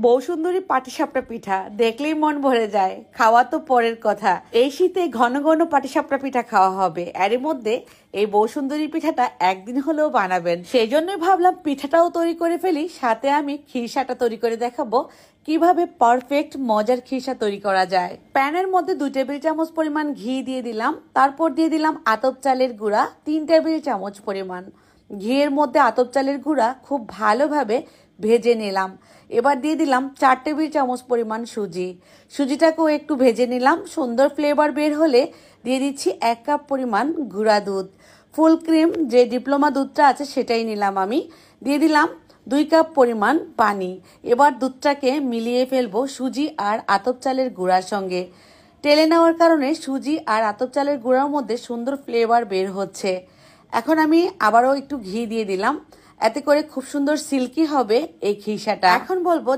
বউ সুন্দরী পাটিসাপটা পিঠা দেখলেই মন ভরে যায়। খাওয়া তো পরের কথা, এই শীতে ঘন ঘন পাটিসাপটা পিঠা খাওয়া হবে। এর মধ্যে এই বউ সুন্দরী পিঠাটা একদিন হলেও বানাবেন। সেই জন্যই ভাবলাম পিঠাটাও তৈরি করে ফেলি, সাথে আমি খিরসাটা তৈরি করে দেখাবো কিভাবে পারফেক্ট মজার খিরসা তৈরি করা যায়। প্যানের মধ্যে 2 টেবিল চামচ পরিমাণ ঘি দিয়ে দিলাম, তারপর দিয়ে দিলাম আতপ চালের গুঁড়া 3 টেবিল চামচ পরিমাণ। ঘিয়ের মধ্যে আতপ চালের গুঁড়া খুব ভালোভাবে ভেজে নিলাম। এবার দিয়ে দিলাম 4 টেবিল চামচ পরিমাণ সুজি। সুজিটাকেও একটু ভেজে নিলাম। সুন্দর ফ্লেভার বের হলে দিয়ে দিচ্ছি 1 কাপ পরিমাণ গুঁড়া দুধ। ফুল ক্রিম যে ডিপ্লোমা দুধটা আছে সেটাই নিলাম আমি। দিয়ে দিলাম 2 কাপ পরিমাণ পানি। এবার দুধটাকে মিলিয়ে ফেলবো সুজি আর আতপ চালের গুঁড়ার সঙ্গে। টেলে নেওয়ার কারণে সুজি আর আতপ চালের গুঁড়ার মধ্যে সুন্দর ফ্লেভার বের হচ্ছে। এখন আমি আবারও একটু ঘি দিয়ে দিলাম, এতে করে খুব সুন্দর সিল্কি হবে এই খিরসাটা। এখন বলবো